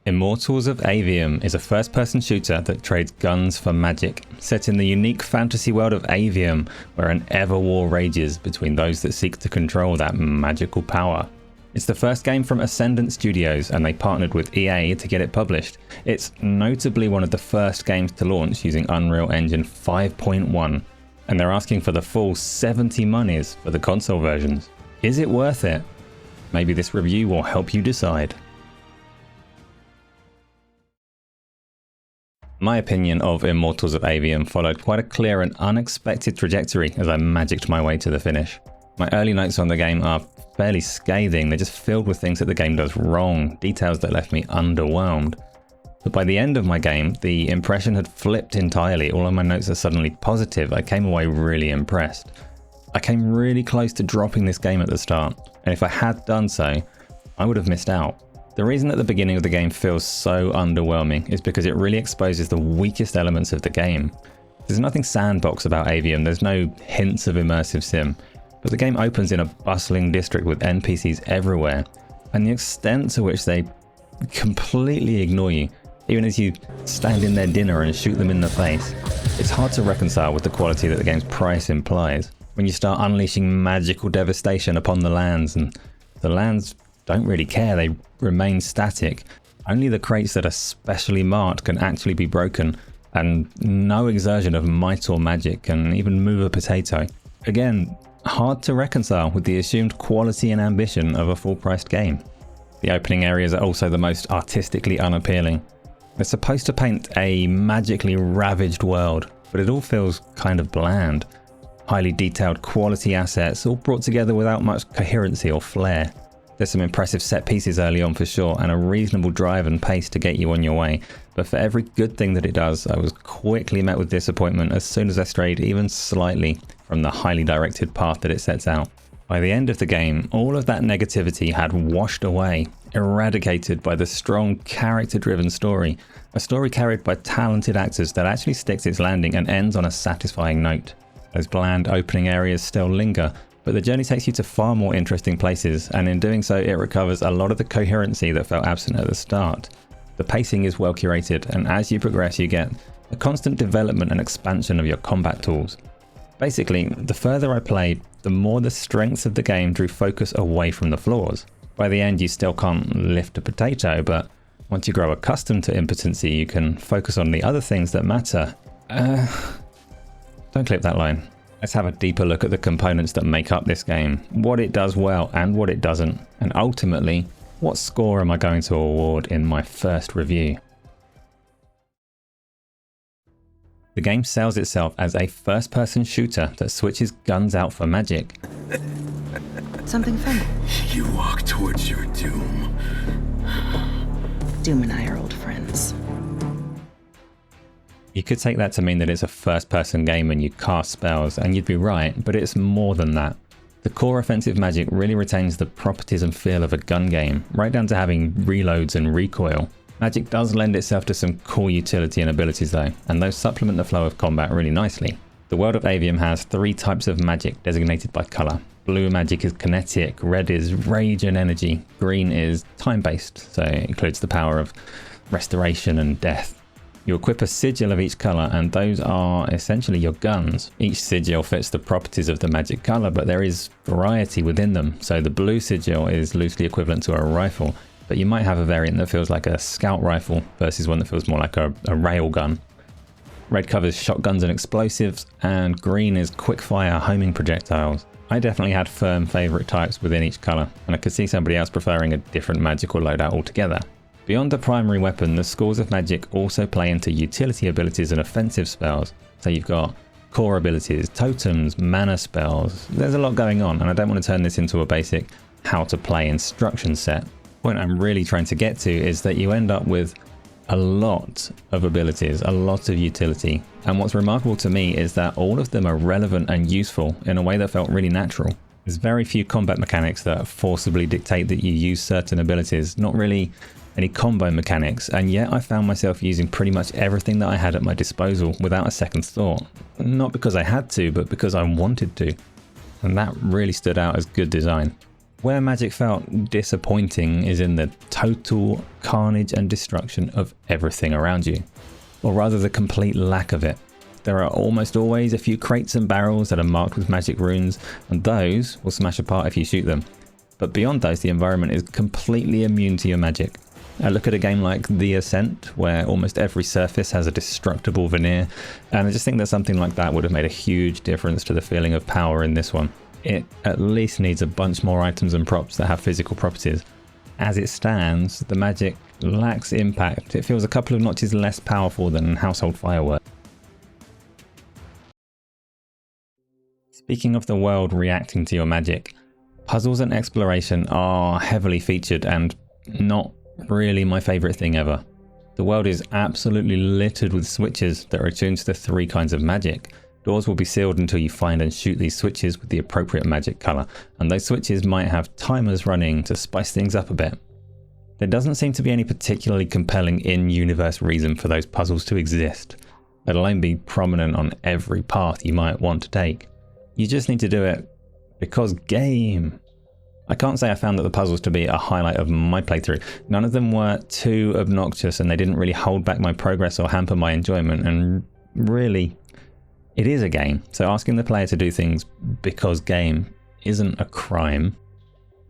Immortals of Aveum is a first-person shooter that trades guns for magic, set in the unique fantasy world of Aveum, where an ever-war rages between those that seek to control that magical power. It's the first game from Ascendent Studios, and they partnered with EA to get it published. It's notably one of the first games to launch using Unreal Engine 5.1, and they're asking for the full 70 monies for the console versions. Is it worth it? Maybe this review will help you decide. My opinion of Immortals of Aveum followed quite a clear and unexpected trajectory as I magicked my way to the finish. My early notes on the game are fairly scathing. They're just filled with things that the game does wrong, details that left me underwhelmed. But by the end of my game, the impression had flipped entirely. All of my notes are suddenly positive. I came away really impressed. I came really close to dropping this game at the start, and if I had done so, I would have missed out. The reason that the beginning of the game feels so underwhelming is because it really exposes the weakest elements of the game. There's nothing sandbox about Aveum, there's no hints of immersive sim, but the game opens in a bustling district with NPCs everywhere, and the extent to which they completely ignore you, even as you stand in their dinner and shoot them in the face, it's hard to reconcile with the quality that the game's price implies. When you start unleashing magical devastation upon the lands, and the lands don't really care, they remain static. Only the crates that are specially marked can actually be broken, and no exertion of might or magic can even move a potato. Again, hard to reconcile with the assumed quality and ambition of a full-priced game. The opening areas are also the most artistically unappealing. They're supposed to paint a magically ravaged world, but it all feels kind of bland. Highly detailed quality assets, all brought together without much coherency or flair. There's some impressive set pieces early on for sure, and a reasonable drive and pace to get you on your way, but for every good thing that it does, I was quickly met with disappointment as soon as I strayed even slightly from the highly directed path that it sets out. By the end of the game, all of that negativity had washed away, eradicated by the strong character-driven story, a story carried by talented actors that actually sticks its landing and ends on a satisfying note. Those bland opening areas still linger, but the journey takes you to far more interesting places, and in doing so it recovers a lot of the coherency that felt absent at the start. The pacing is well curated, and as you progress you get a constant development and expansion of your combat tools. Basically, the further I played, the more the strengths of the game drew focus away from the flaws. By the end you still can't lift a potato, but once you grow accustomed to impotency you can focus on the other things that matter. Don't clip that line. Let's have a deeper look at the components that make up this game, what it does well and what it doesn't, and ultimately, what score am I going to award in my first review? The game sells itself as a first-person shooter that switches guns out for magic. Something fun? You walk towards your doom. Doom and I are old friends. You could take that to mean that it's a first-person game and you cast spells, and you'd be right, but it's more than that. The core offensive magic really retains the properties and feel of a gun game, right down to having reloads and recoil. Magic does lend itself to some cool utility and abilities though, and those supplement the flow of combat really nicely. The world of Aveum has 3 types of magic designated by colour. Blue magic is kinetic, red is rage and energy, green is time-based, so it includes the power of restoration and death. You equip a sigil of each colour, and those are essentially your guns. Each sigil fits the properties of the magic colour, but there is variety within them. So the blue sigil is loosely equivalent to a rifle, but you might have a variant that feels like a scout rifle versus one that feels more like a rail gun. Red covers shotguns and explosives, and green is quick-fire homing projectiles. I definitely had firm favourite types within each colour, and I could see somebody else preferring a different magical loadout altogether. Beyond the primary weapon, the schools of magic also play into utility abilities and offensive spells. So you've got core abilities, totems, mana spells. There's a lot going on, and I don't want to turn this into a basic how to play instruction set. The point I'm really trying to get to is that you end up with a lot of abilities, a lot of utility. And what's remarkable to me is that all of them are relevant and useful in a way that felt really natural. There's very few combat mechanics that forcibly dictate that you use certain abilities, not really any combo mechanics, and yet I found myself using pretty much everything that I had at my disposal without a second thought. Not because I had to, but because I wanted to. And that really stood out as good design. Where magic felt disappointing is in the total carnage and destruction of everything around you, or rather the complete lack of it. There are almost always a few crates and barrels that are marked with magic runes, and those will smash apart if you shoot them. But beyond those, the environment is completely immune to your magic. I look at a game like The Ascent, where almost every surface has a destructible veneer, and I just think that something like that would have made a huge difference to the feeling of power in this one. It at least needs a bunch more items and props that have physical properties. As it stands, the magic lacks impact. It feels a couple of notches less powerful than household fireworks. Speaking of the world reacting to your magic, puzzles and exploration are heavily featured and not really my favourite thing ever. The world is absolutely littered with switches that are attuned to the 3 kinds of magic. Doors will be sealed until you find and shoot these switches with the appropriate magic colour, and those switches might have timers running to spice things up a bit. There doesn't seem to be any particularly compelling in-universe reason for those puzzles to exist, let alone be prominent on every path you might want to take. You just need to do it because game. I can't say I found that the puzzles to be a highlight of my playthrough. None of them were too obnoxious and they didn't really hold back my progress or hamper my enjoyment, and really, it is a game, so asking the player to do things because game isn't a crime.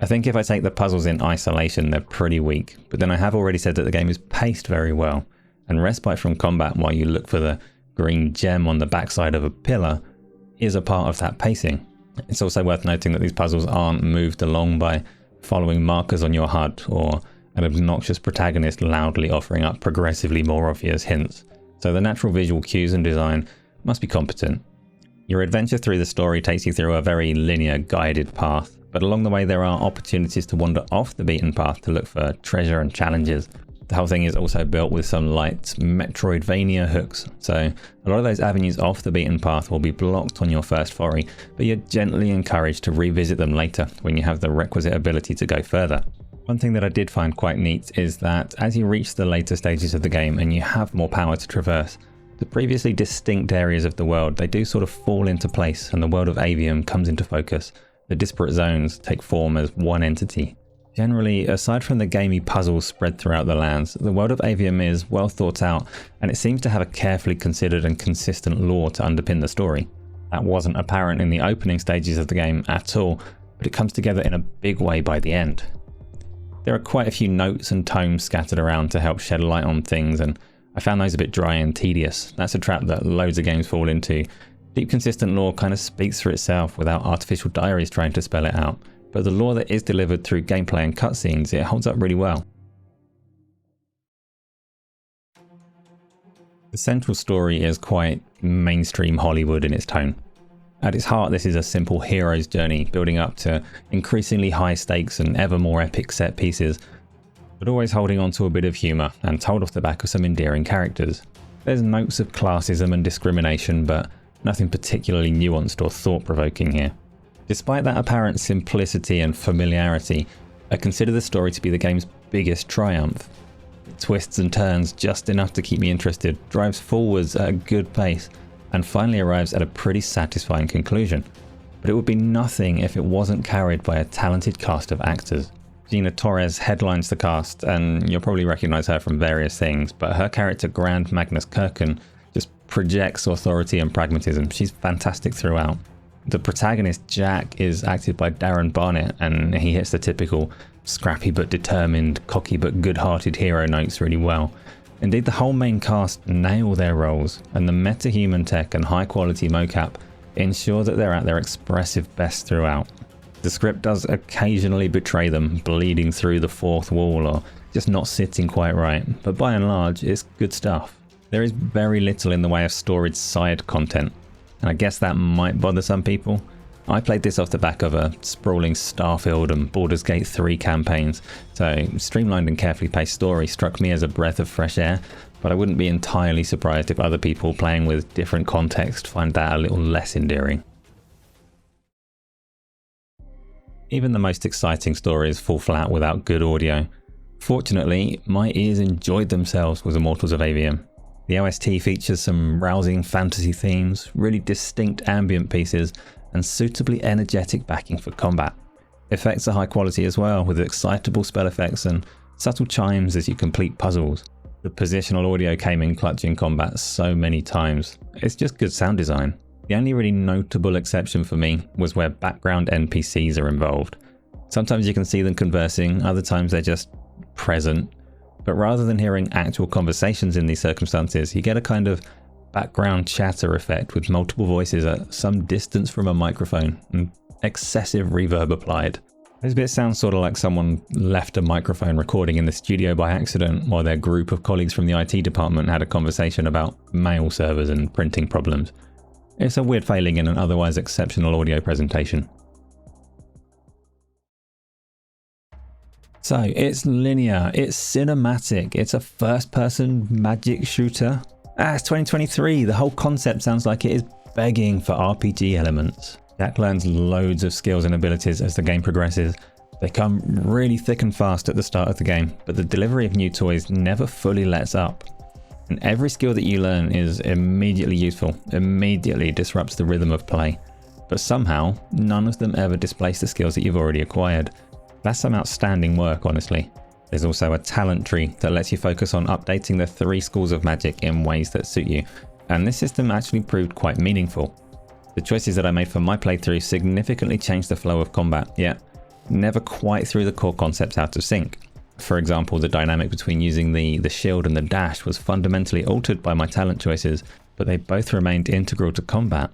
I think if I take the puzzles in isolation, they're pretty weak, but then I have already said that the game is paced very well, and respite from combat while you look for the green gem on the backside of a pillar is a part of that pacing. It's also worth noting that these puzzles aren't moved along by following markers on your HUD or an obnoxious protagonist loudly offering up progressively more obvious hints, so the natural visual cues and design must be competent. Your adventure through the story takes you through a very linear, guided path, but along the way there are opportunities to wander off the beaten path to look for treasure and challenges. The whole thing is also built with some light Metroidvania hooks, so a lot of those avenues off the beaten path will be blocked on your first foray, but you're gently encouraged to revisit them later when you have the requisite ability to go further. One thing that I did find quite neat is that as you reach the later stages of the game and you have more power to traverse, the previously distinct areas of the world, they do sort of fall into place and the world of Aveum comes into focus. The disparate zones take form as one entity. Generally, aside from the gamey puzzles spread throughout the lands, the world of Aveum is well thought out, and it seems to have a carefully considered and consistent lore to underpin the story. That wasn't apparent in the opening stages of the game at all, but it comes together in a big way by the end. There are quite a few notes and tomes scattered around to help shed light on things, and I found those a bit dry and tedious. That's a trap that loads of games fall into. Deep consistent lore kind of speaks for itself without artificial diaries trying to spell it out. But the lore that is delivered through gameplay and cutscenes, it holds up really well. The central story is quite mainstream Hollywood in its tone. At its heart, this is a simple hero's journey, building up to increasingly high stakes and ever more epic set pieces, but always holding on to a bit of humour and told off the back of some endearing characters. There's notes of classism and discrimination, but nothing particularly nuanced or thought-provoking here. Despite that apparent simplicity and familiarity, I consider the story to be the game's biggest triumph. It twists and turns just enough to keep me interested, drives forwards at a good pace, and finally arrives at a pretty satisfying conclusion. But it would be nothing if it wasn't carried by a talented cast of actors. Gina Torres headlines the cast, and you'll probably recognise her from various things, but her character Grand Magnus Kirken just projects authority and pragmatism. She's fantastic throughout. The protagonist, Jack, is acted by Darren Barnett, and he hits the typical scrappy but determined, cocky but good-hearted hero notes really well. Indeed, the whole main cast nail their roles, and the metahuman tech and high-quality mocap ensure that they're at their expressive best throughout. The script does occasionally betray them, bleeding through the fourth wall or just not sitting quite right, but by and large, it's good stuff. There is very little in the way of storied side content, and I guess that might bother some people. I played this off the back of a sprawling Starfield and Baldur's Gate 3 campaigns, so streamlined and carefully paced story struck me as a breath of fresh air, but I wouldn't be entirely surprised if other people playing with different context find that a little less endearing. Even the most exciting stories fall flat without good audio. Fortunately, my ears enjoyed themselves with Immortals of Aveum. The OST features some rousing fantasy themes, really distinct ambient pieces, and suitably energetic backing for combat. Effects are high quality as well, with excitable spell effects and subtle chimes as you complete puzzles. The positional audio came in clutch in combat so many times. It's just good sound design. The only really notable exception for me was where background NPCs are involved. Sometimes you can see them conversing, other times they're just present. But rather than hearing actual conversations in these circumstances, you get a kind of background chatter effect with multiple voices at some distance from a microphone and excessive reverb applied. This bit sounds sort of like someone left a microphone recording in the studio by accident while their group of colleagues from the IT department had a conversation about mail servers and printing problems. It's a weird failing in an otherwise exceptional audio presentation. So, it's linear, it's cinematic, it's a first-person magic shooter. It's 2023, the whole concept sounds like it is begging for RPG elements. Jack learns loads of skills and abilities as the game progresses. They come really thick and fast at the start of the game, but the delivery of new toys never fully lets up. And every skill that you learn is immediately useful, immediately disrupts the rhythm of play. But somehow, none of them ever displace the skills that you've already acquired. That's some outstanding work, honestly. There's also a talent tree that lets you focus on updating the 3 schools of magic in ways that suit you. And this system actually proved quite meaningful. The choices that I made for my playthrough significantly changed the flow of combat, yet never quite threw the core concepts out of sync. For example, the dynamic between using the shield and the dash was fundamentally altered by my talent choices, but they both remained integral to combat.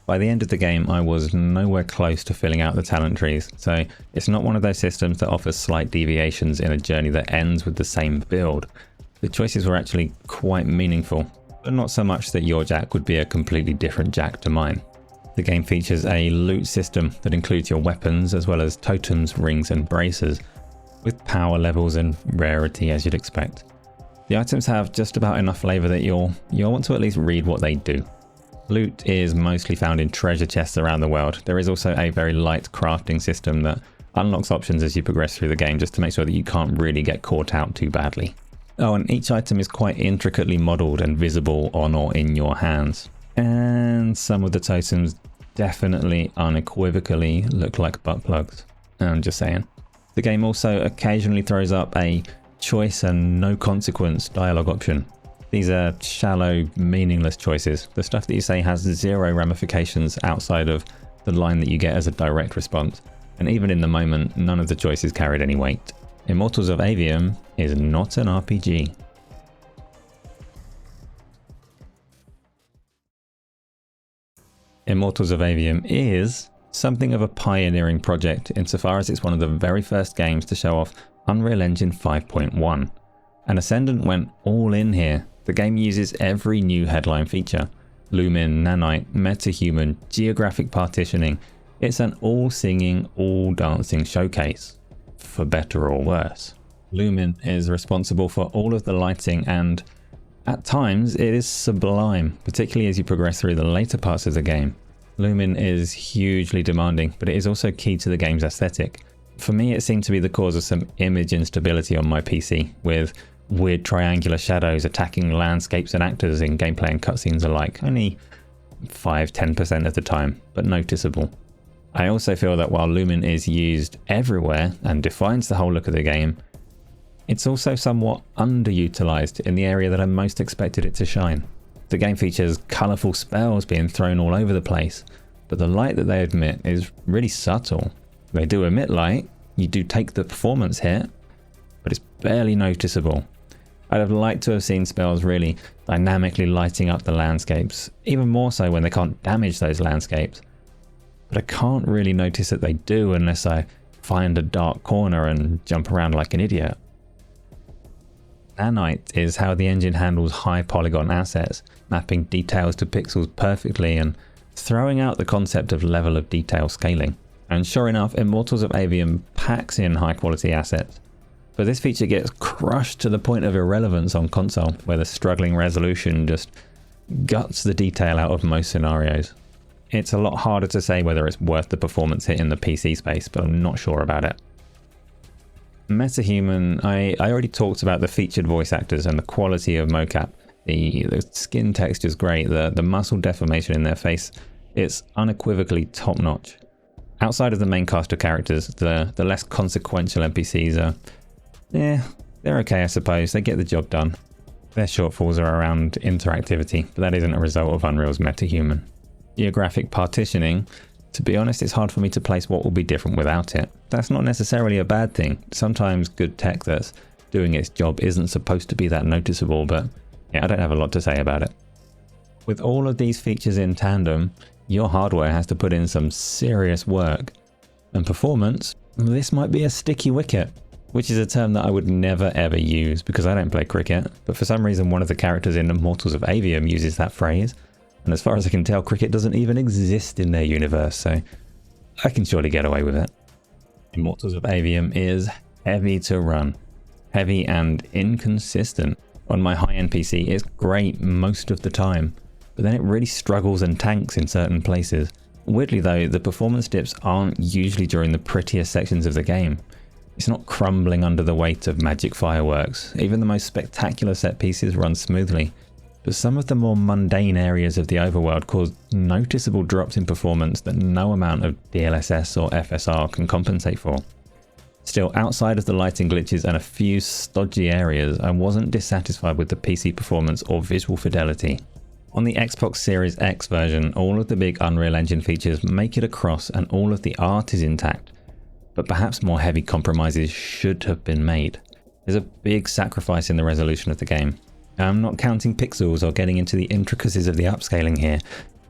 By the end of the game, I was nowhere close to filling out the talent trees, so it's not one of those systems that offers slight deviations in a journey that ends with the same build. The choices were actually quite meaningful, but not so much that your Jack would be a completely different Jack to mine. The game features a loot system that includes your weapons as well as totems, rings and braces, with power levels and rarity as you'd expect. The items have just about enough flavour that you'll want to at least read what they do. Loot is mostly found in treasure chests around the world. There is also a very light crafting system that unlocks options as you progress through the game, just to make sure that you can't really get caught out too badly. Oh, and each item is quite intricately modelled and visible on or in your hands. And some of the totems definitely unequivocally look like butt plugs. I'm just saying. The game also occasionally throws up a choice and no consequence dialogue option. These are shallow, meaningless choices. The stuff that you say has 0 ramifications outside of the line that you get as a direct response. And even in the moment, none of the choices carried any weight. Immortals of Aveum is not an RPG. Immortals of Aveum is something of a pioneering project insofar as it's one of the very first games to show off Unreal Engine 5.1. And Ascendant went all in here. The game uses every new headline feature. Lumen, nanite, metahuman, geographic partitioning. It's an all-singing, all-dancing showcase, for better or worse. Lumen is responsible for all of the lighting and at times it is sublime, particularly as you progress through the later parts of the game. Lumen is hugely demanding, but it is also key to the game's aesthetic. For me, it seemed to be the cause of some image instability on my PC, with weird triangular shadows attacking landscapes and actors in gameplay and cutscenes alike, only 5-10% of the time, but noticeable. I also feel that while Lumen is used everywhere and defines the whole look of the game, it's also somewhat underutilized in the area that I most expected it to shine. The game features colourful spells being thrown all over the place, but the light that they emit is really subtle. They do emit light, you do take the performance hit, but it's barely noticeable. I'd have liked to have seen spells really dynamically lighting up the landscapes, even more so when they can't damage those landscapes. But I can't really notice that they do unless I find a dark corner and jump around like an idiot. Nanite is how the engine handles high polygon assets, mapping details to pixels perfectly and throwing out the concept of level of detail scaling. And sure enough, Immortals of Aveum packs in high quality assets. But this feature gets crushed to the point of irrelevance on console, where the struggling resolution just guts the detail out of most scenarios. It's a lot harder to say whether it's worth the performance hit in the PC space, but I'm not sure about it. Metahuman, I already talked about the featured voice actors and the quality of mocap. The skin texture is great, the muscle deformation in their face, it's unequivocally top notch. Outside of the main cast of characters, the less consequential NPCs are, they're okay I suppose, they get the job done. Their shortfalls are around interactivity, but that isn't a result of Unreal's metahuman. Geographic partitioning, to be honest, it's hard for me to place what will be different without it. That's not necessarily a bad thing. Sometimes good tech that's doing its job isn't supposed to be that noticeable, but yeah, I don't have a lot to say about it. With all of these features in tandem, your hardware has to put in some serious work. And performance, this might be a sticky wicket, which is a term that I would never ever use because I don't play cricket, but for some reason one of the characters in Immortals of Aveum uses that phrase, and as far as I can tell, cricket doesn't even exist in their universe, so I can surely get away with it. Immortals of Aveum is heavy to run, heavy and inconsistent. On my high-end PC, it's great most of the time, but then it really struggles and tanks in certain places. Weirdly though, the performance dips aren't usually during the prettiest sections of the game. It's not crumbling under the weight of magic fireworks. Even the most spectacular set pieces run smoothly, but some of the more mundane areas of the overworld cause noticeable drops in performance that no amount of DLSS or FSR can compensate for. Still, outside of the lighting glitches and a few stodgy areas, I wasn't dissatisfied with the PC performance or visual fidelity. On the Xbox Series X version, all of the big Unreal Engine features make it across and all of the art is intact, but perhaps more heavy compromises should have been made. There's a big sacrifice in the resolution of the game. I'm not counting pixels or getting into the intricacies of the upscaling here,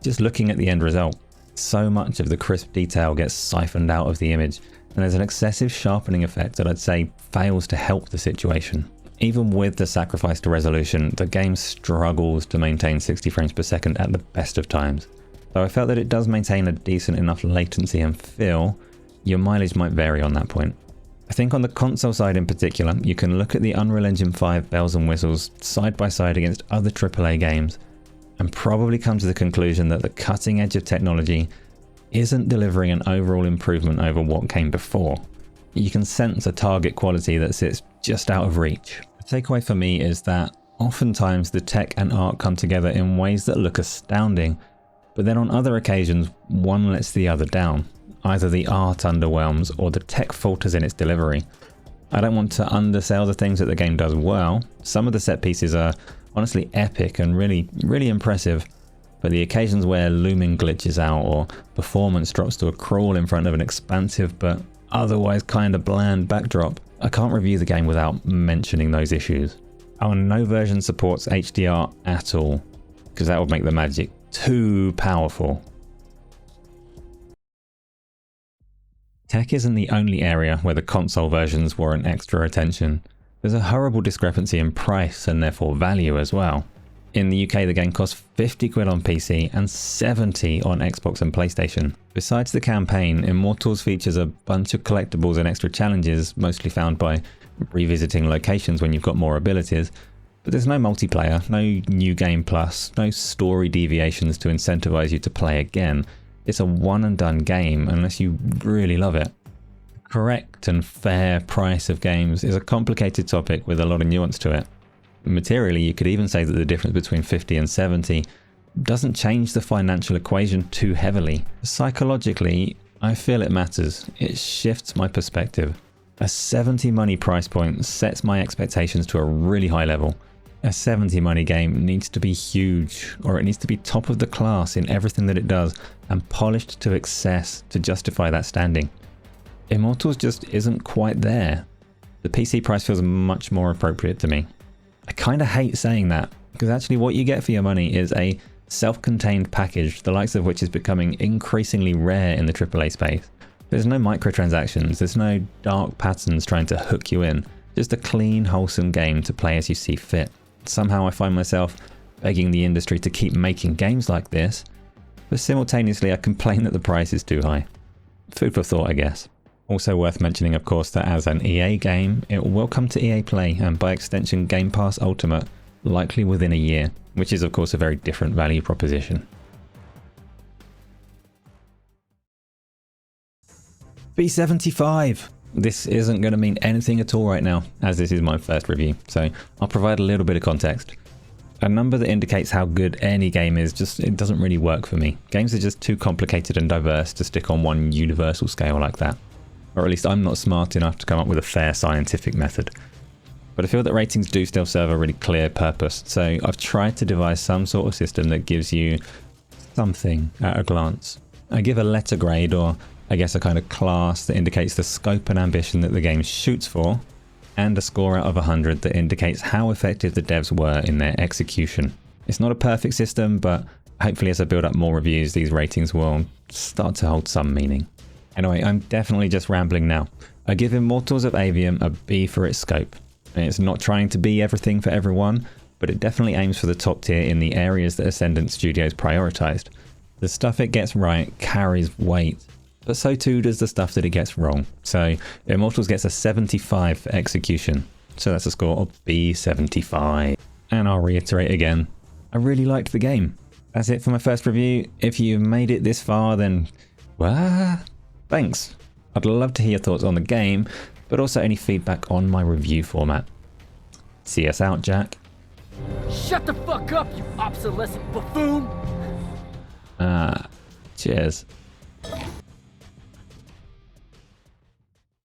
just looking at the end result. So much of the crisp detail gets siphoned out of the image, and there's an excessive sharpening effect that I'd say fails to help the situation. Even with the sacrifice to resolution, the game struggles to maintain 60 frames per second at the best of times. Though I felt that it does maintain a decent enough latency and feel, your mileage might vary on that point. I think on the console side in particular, you can look at the Unreal Engine 5 bells and whistles side by side against other AAA games and probably come to the conclusion that the cutting edge of technology isn't delivering an overall improvement over what came before. You can sense a target quality that sits just out of reach. The takeaway for me is that oftentimes the tech and art come together in ways that look astounding, but then on other occasions one lets the other down. Either the art underwhelms or the tech falters in its delivery. I don't want to undersell the things that the game does well. Some of the set pieces are honestly epic and really impressive, but the occasions where looming glitches out or performance drops to a crawl in front of an expansive but otherwise kinda bland backdrop, I can't review the game without mentioning those issues. Oh, and no version supports HDR at all, because that would make the magic too powerful. Tech isn't the only area where the console versions warrant extra attention. There's a horrible discrepancy in price and therefore value as well. In the UK, the game costs 50 quid on PC and 70 on Xbox and PlayStation. Besides the campaign, Immortals features a bunch of collectibles and extra challenges, mostly found by revisiting locations when you've got more abilities. But there's no multiplayer, no new game plus, no story deviations to incentivize you to play again. It's a one and done game unless you really love it. The correct and fair price of games is a complicated topic with a lot of nuance to it. Materially, you could even say that the difference between 50 and 70 doesn't change the financial equation too heavily. Psychologically, I feel it matters. It shifts my perspective. A 70 money price point sets my expectations to a really high level. A 70 money game needs to be huge, or it needs to be top of the class in everything that it does and polished to excess to justify that standing. Immortals just isn't quite there. The PC price feels much more appropriate to me. I kinda hate saying that, because actually what you get for your money is a self-contained package, the likes of which is becoming increasingly rare in the AAA space. There's no microtransactions, there's no dark patterns trying to hook you in, just a clean, wholesome game to play as you see fit. Somehow I find myself begging the industry to keep making games like this, but simultaneously I complain that the price is too high. Food for thought, I guess. Also worth mentioning, of course, that as an EA game, it will come to EA Play and by extension Game Pass Ultimate, likely within a year, which is of course a very different value proposition. B75! This isn't going to mean anything at all right now, as this is my first review, so I'll provide a little bit of context. A number that indicates how good any game is, it doesn't really work for me. Games are just too complicated and diverse to stick on one universal scale like that. Or at least I'm not smart enough to come up with a fair scientific method. But I feel that ratings do still serve a really clear purpose, so I've tried to devise some sort of system that gives you something at a glance. I give a letter grade, or I guess a kind of class that indicates the scope and ambition that the game shoots for, and a score out of 100 that indicates how effective the devs were in their execution. It's not a perfect system, but hopefully as I build up more reviews, these ratings will start to hold some meaning. Anyway, I'm definitely just rambling now. I give Immortals of Aveum a B for its scope. It's not trying to be everything for everyone, but it definitely aims for the top tier in the areas that Ascendent Studios prioritized. The stuff it gets right carries weight, but so too does the stuff that it gets wrong. So Immortals gets a 75 for execution, so that's a score of B75. And I'll reiterate again, I really liked the game. That's it for my first review. If you've made it this far, then thanks. I'd love to hear your thoughts on the game, but also any feedback on my review format. See us out, Jack. Shut the fuck up, you obsolescent buffoon! Cheers.